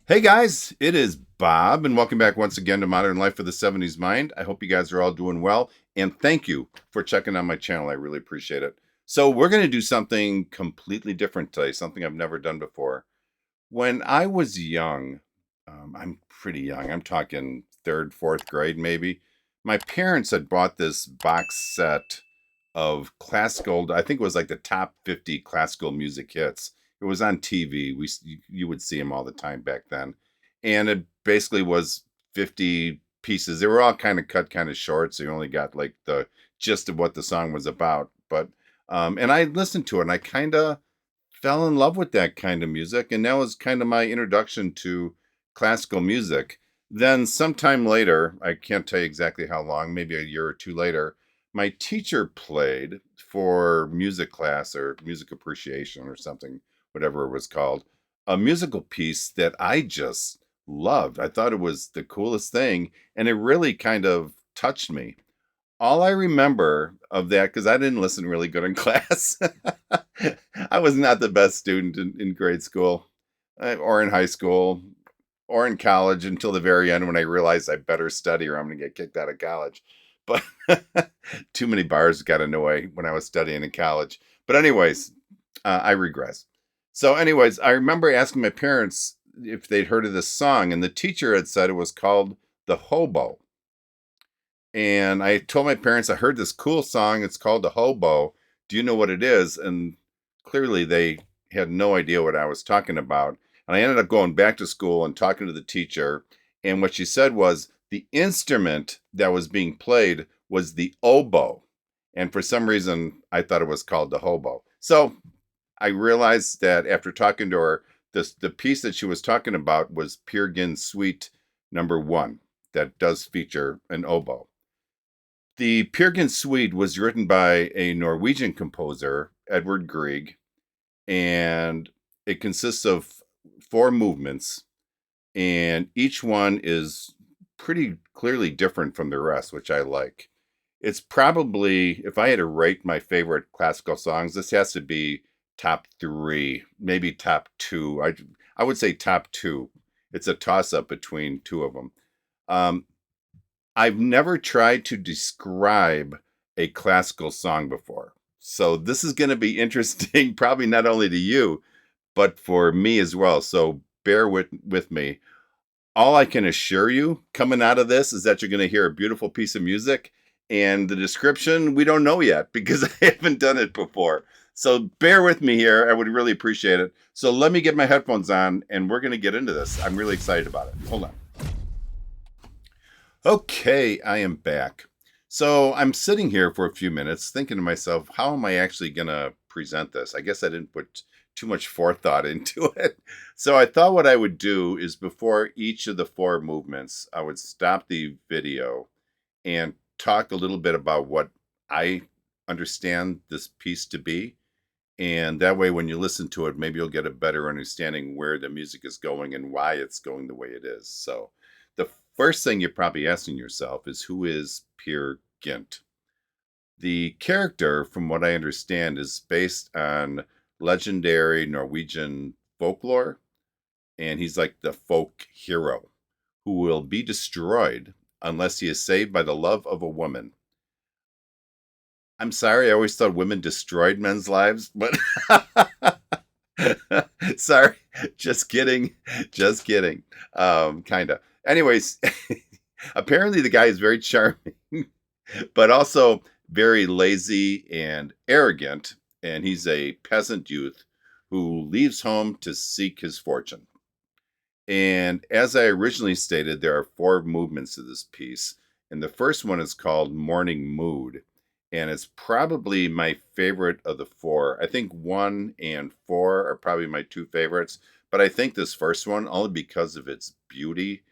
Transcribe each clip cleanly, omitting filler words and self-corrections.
Hey guys, it is Bob, and welcome back once again to Modern Life for the 70s Mind. I hope you guys are all doing well, and thank you for checking on my channel. I really appreciate it. So, we're going to do something completely different today, something I've never done before. When I was young, I'm pretty young, I'm talking third, fourth grade maybe, my parents had bought this box set of classical, I think it was like the top 50 classical music hits. It was on TV. You would see them all the time back then. And it basically was 50 pieces. They were all kind of cut kind of short, so you only got like the gist of what the song was about. But and I listened to it and I kind of fell in love with that kind of music, and that was kind of my introduction to classical music. Then sometime later, I can't tell you exactly how long, maybe a year or two later, my teacher played for music class or music appreciation or something, whatever it was called, a musical piece that I just loved. I thought it was the coolest thing, and it really kind of touched me. All I remember of that, because I didn't listen really good in class. I was not the best student in grade school or in high school or in college until the very end when I realized I better study or I'm going to get kicked out of college. But too many bars got in the way when I was studying in college. But, anyways, I regress. So, anyways, I remember asking my parents if they'd heard of this song, and the teacher had said it was called The Hobo. And I told my parents I heard this cool song. It's called The Hobo. Do you know what it is? And clearly they had no idea what I was talking about. And I ended up going back to school and talking to the teacher. And what she said was the instrument that was being played was the oboe. And for some reason, I thought it was called the hobo. So I realized that after talking to her, the piece that she was talking about was Peer Gynt Suite #1 that does feature an oboe. The Peer Gynt Suite was written by a Norwegian composer, Edvard Grieg, and it consists of 4 movements, and each one is pretty clearly different from the rest, which I like. It's probably, if I had to rate my favorite classical songs, this has to be top 3, maybe top 2. I would say top 2. It's a toss-up between 2 of them. I've never tried to describe a classical song before. So this is going to be interesting, probably not only to you, but for me as well. So bear with me. All I can assure you coming out of this is that you're going to hear a beautiful piece of music. And the description, we don't know yet because I haven't done it before. So bear with me here. I would really appreciate it. So let me get my headphones on and we're going to get into this. I'm really excited about it. Hold on. Okay, I am back. So I'm sitting here for a few minutes thinking to myself, how am I actually going to present this? I guess I didn't put too much forethought into it. So I thought what I would do is before each of the 4 movements, I would stop the video and talk a little bit about what I understand this piece to be. And that way, when you listen to it, maybe you'll get a better understanding where the music is going and why it's going the way it is. So the first thing you're probably asking yourself is, who is Peer Gynt? The character, from what I understand, is based on legendary Norwegian folklore, and he's like the folk hero who will be destroyed unless he is saved by the love of a woman. I'm sorry, I always thought women destroyed men's lives, but sorry, just kidding, just kidding. Kind of. Anyways, apparently the guy is very charming, but also very lazy and arrogant, and he's a peasant youth who leaves home to seek his fortune. And as I originally stated, there are 4 movements to this piece, and the first one is called Morning Mood, and it's probably my favorite of the 4. I think 1 and 4 are probably my 2 favorites, but I think this first one, only because of its beauty,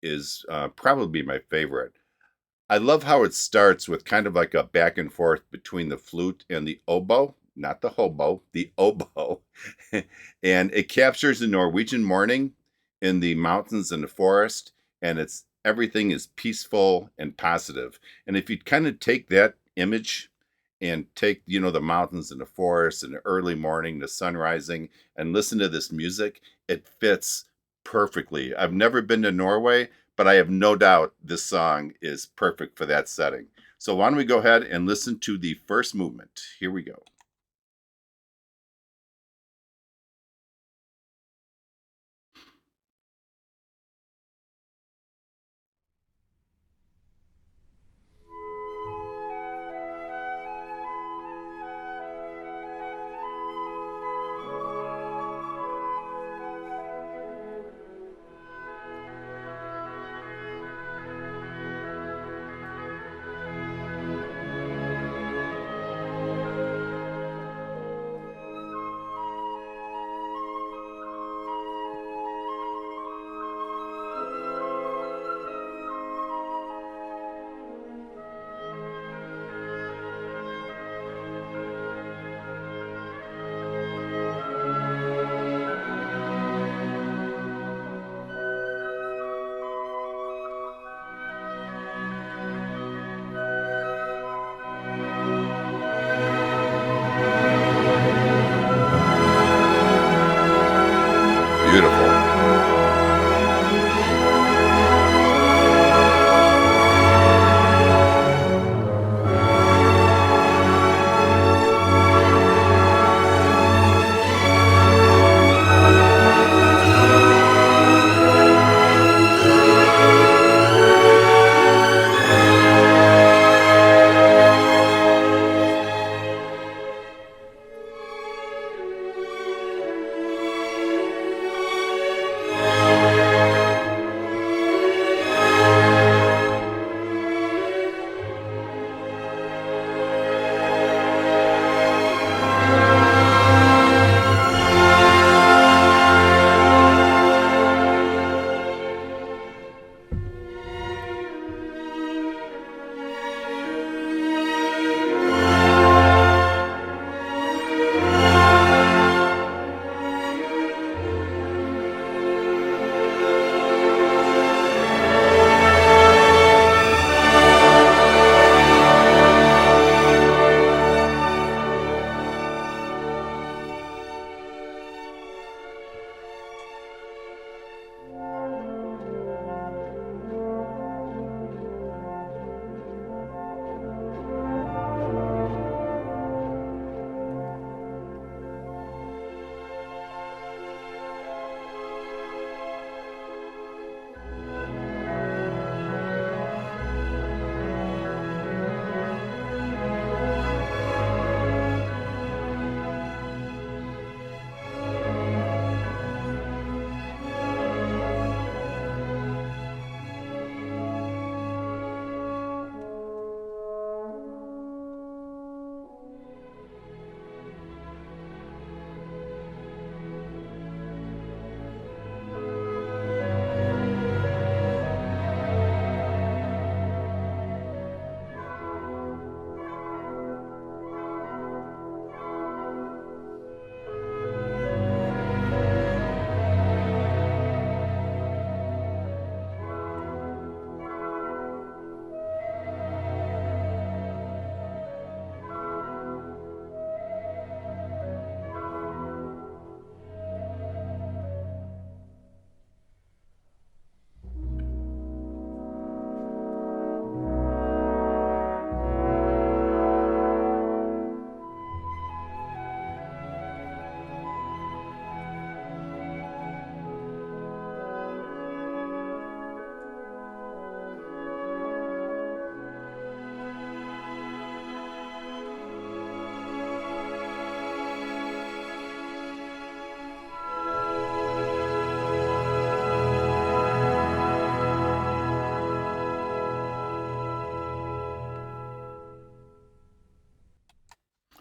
is probably my favorite. I love how it starts with kind of like a back and forth between the flute and the oboe, not the hobo, the oboe. And it captures the Norwegian morning in the mountains and the forest, and it's everything is peaceful and positive. And if you kind of take that image and take, the mountains and the forest and the early morning, the sun rising, and listen to this music, it fits perfectly. I've never been to Norway, but I have no doubt this song is perfect for that setting. So why don't we go ahead and listen to the first movement? Here we go. Beautiful.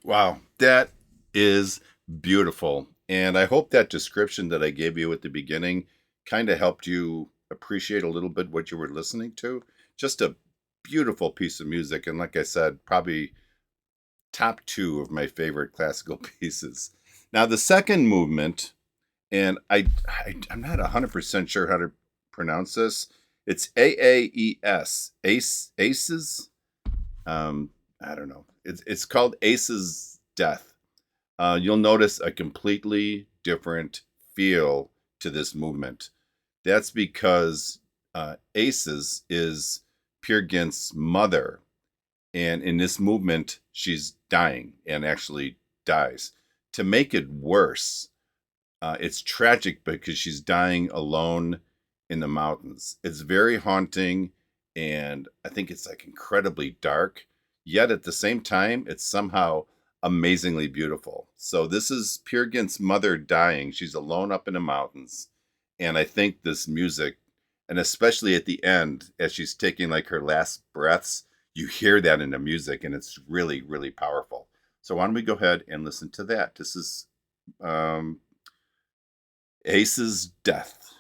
Wow, that is beautiful. And I hope that description that I gave you at the beginning kind of helped you appreciate a little bit what you were listening to. Just a beautiful piece of music. And like I said, probably top two of my favorite classical pieces. Now, the second movement, and I'm not 100% sure how to pronounce this. It's AAES, Aces. I don't know. It's called Ace's Death. You'll notice a completely different feel to this movement. That's because Aces is Peer Gynt's mother. And in this movement, she's dying and actually dies. To make it worse, it's tragic because she's dying alone in the mountains. It's very haunting, and I think it's like incredibly dark. Yet at the same time, it's somehow amazingly beautiful. So this is Peer Gynt's mother dying. She's alone up in the mountains. And I think this music, and especially at the end, as she's taking like her last breaths, you hear that in the music, and it's really, really powerful. So why don't we go ahead and listen to that? This is Ace's Death.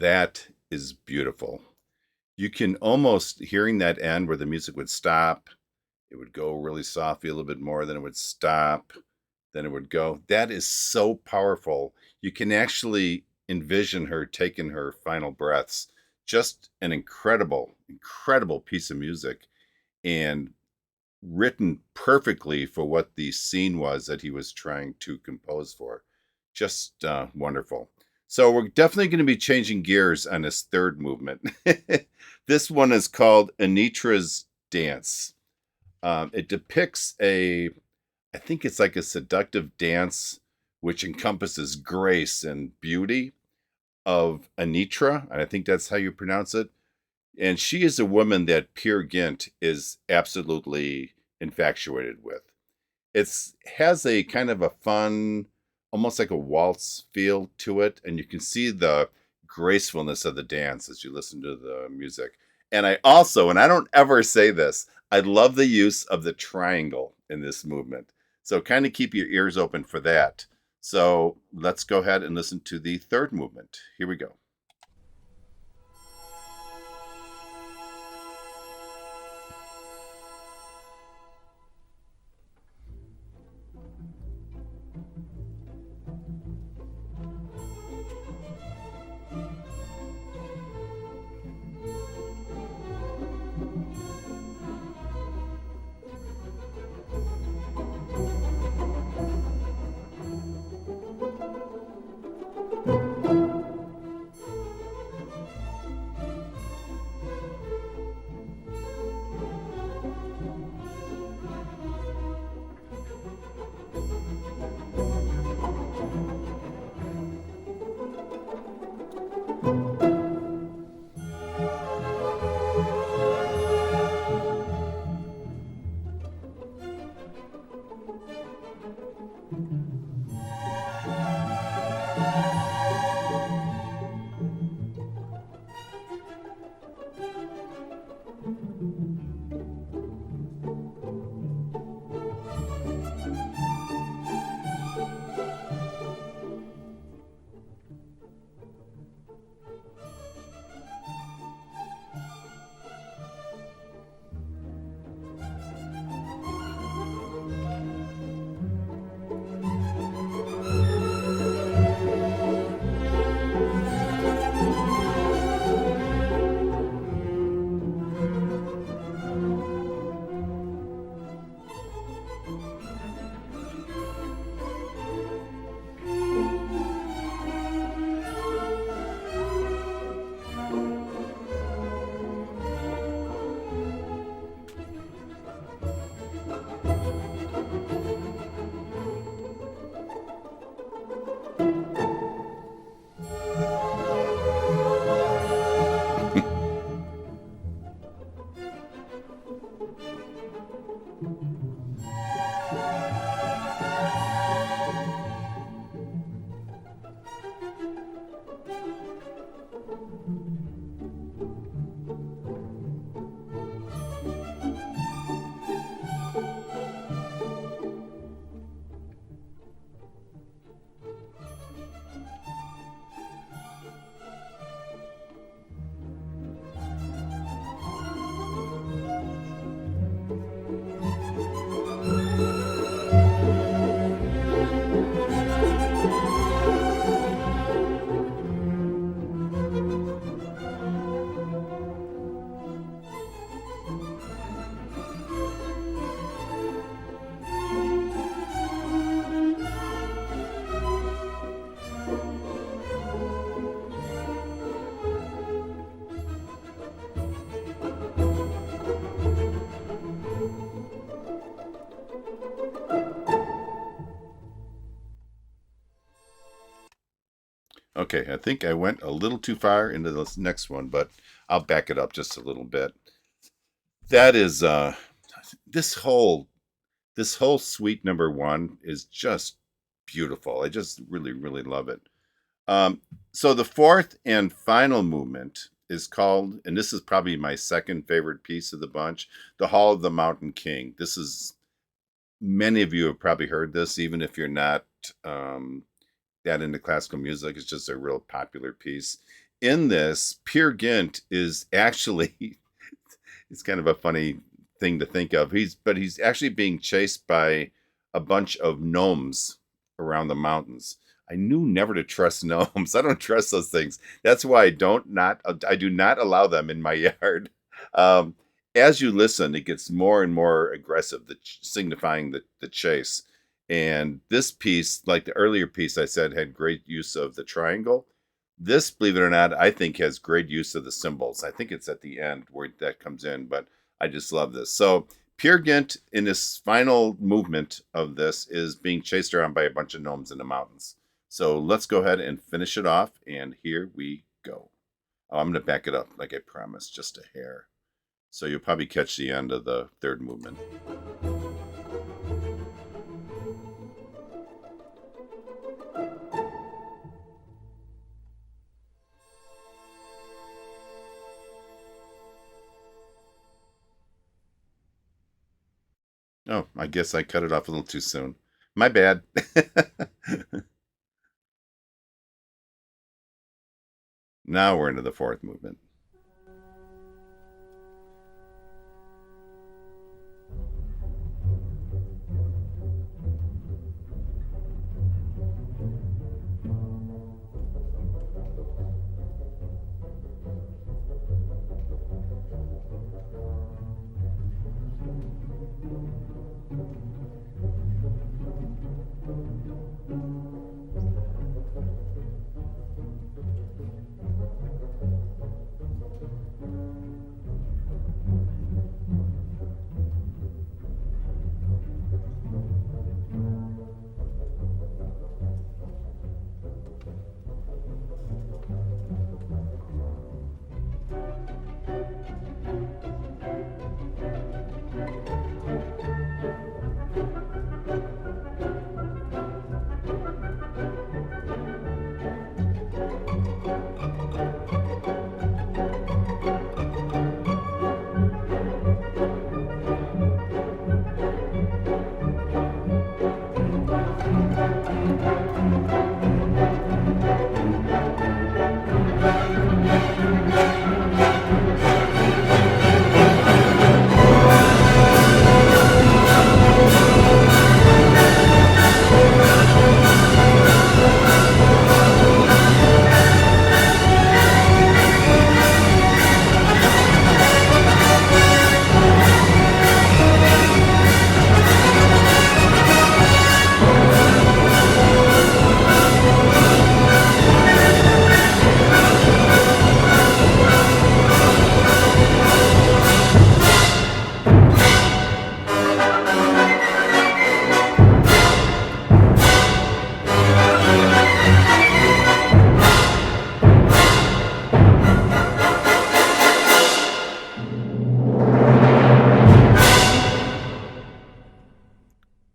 That is beautiful. You can almost hearing that end where the music would stop. It would go really softly a little bit more, then it would stop, then it would go. That is so powerful. You can actually envision her taking her final breaths. Just an incredible, incredible piece of music and written perfectly for what the scene was that he was trying to compose for. Just wonderful. So we're definitely going to be changing gears on this third movement. This one is called Anitra's Dance. It depicts I think it's like a seductive dance which encompasses grace and beauty of Anitra, and I think that's how you pronounce it. And she is a woman that Peer Gynt is absolutely infatuated with. It's has a kind of a fun, almost like a waltz feel to it, and you can see the gracefulness of the dance as you listen to the music. And I also, and I don't ever say this, I love the use of the triangle in this movement. So kind of keep your ears open for that. So let's go ahead and listen to the third movement. Here we go. Okay, I think I went a little too far into this next one, but I'll back it up just a little bit. That is this whole this whole suite number one is just beautiful. I just really, really love it. So the fourth and final movement is called, and this is probably my second favorite piece of the bunch, the Hall of the Mountain King. This is many of you have probably heard this, even if you're not that into classical music. It's just a real popular piece. in this, Peer Gynt is actually, it's kind of a funny thing to think of. He's actually being chased by a bunch of gnomes around the mountains. I knew never to trust gnomes. I don't trust those things. That's why I do not allow them in my yard. Um, as you listen, it gets more and more aggressive, signifying the chase. And this piece, like the earlier piece I said, had great use of the triangle. This, believe it or not, I think has great use of the symbols. I think it's at the end where that comes in, but I just love this. So Peer Gynt in this final movement of this is being chased around by a bunch of gnomes in the mountains. So let's go ahead and finish it off, and here we go. Oh, I'm going to back it up like I promised, just a hair. So you'll probably catch the end of the third movement. Oh, I guess I cut it off a little too soon. My bad. Now we're into the fourth movement.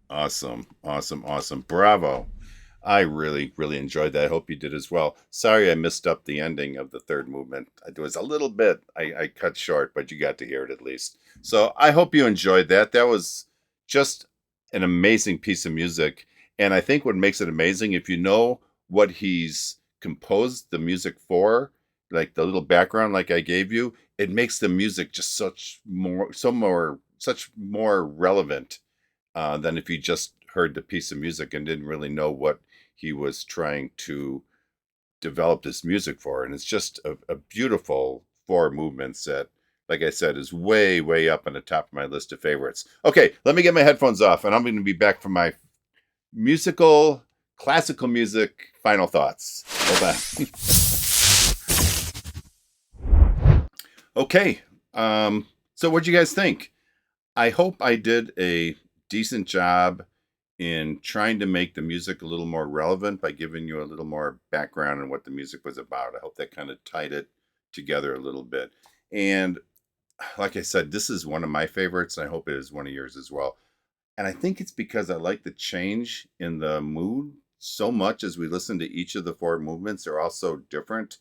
Awesome, awesome, awesome. Bravo. I really, really enjoyed that. I hope you did as well. Sorry I missed up the ending of the third movement. It was a little bit, I cut short, but you got to hear it at least. So I hope you enjoyed that. That was just an amazing piece of music. And I think what makes it amazing, if you know what he's composed the music for, like the little background like I gave you, it makes the music just such more relevant than if you just heard the piece of music and didn't really know what he was trying to develop this music for. And it's just a beautiful four movements that, like I said, is way, way up on the top of my list of favorites. Okay, let me get my headphones off, and I'm going to be back for my classical music final thoughts. Hold on. Okay, so what'd you guys think? I hope I did a decent job in trying to make the music a little more relevant by giving you a little more background on what the music was about. I hope that kind of tied it together a little bit. And like I said, this is one of my favorites, and I hope it is one of yours as well. And I think it's because I like the change in the mood so much as we listen to each of the four movements. They're all so different.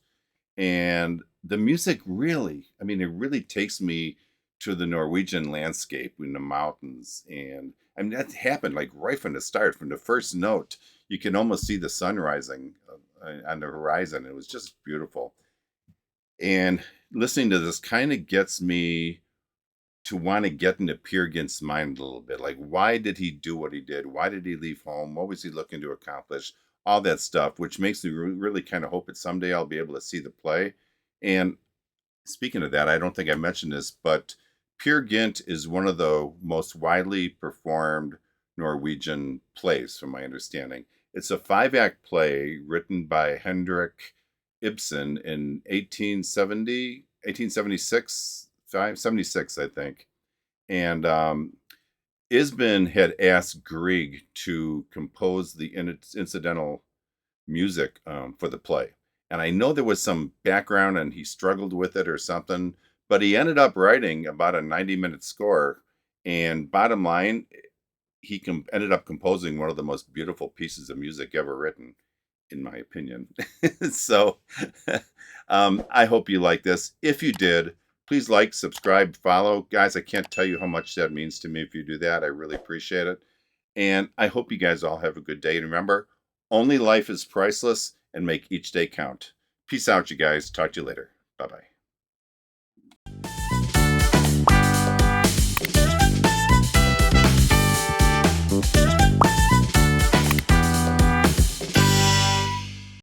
And the music really, I mean, it really takes me to the Norwegian landscape in the mountains. And I mean, that happened like right from the start, from the first note. You can almost see the sun rising on the horizon. It was just beautiful. And listening to this kind of gets me to want to get into Peer Gynt's mind a little bit. Like, why did he do what he did? Why did he leave home? What was he looking to accomplish? All that stuff, which makes me really kind of hope that someday I'll be able to see the play. And speaking of that, I don't think I mentioned this, but Peer Gynt is one of the most widely performed Norwegian plays, from my understanding. It's a 5-act play written by Henrik Ibsen in 1876, 576, I think. And Ibsen had asked Grieg to compose the incidental music for the play. And I know there was some background and he struggled with it or something, but he ended up writing about a 90-minute score. And bottom line, he ended up composing one of the most beautiful pieces of music ever written, in my opinion. So I hope you like this. If you did, please like, subscribe, follow. Guys, I can't tell you how much that means to me if you do that. I really appreciate it. And I hope you guys all have a good day. And remember, only life is priceless, and make each day count. Peace out, you guys. Talk to you later. Bye-bye.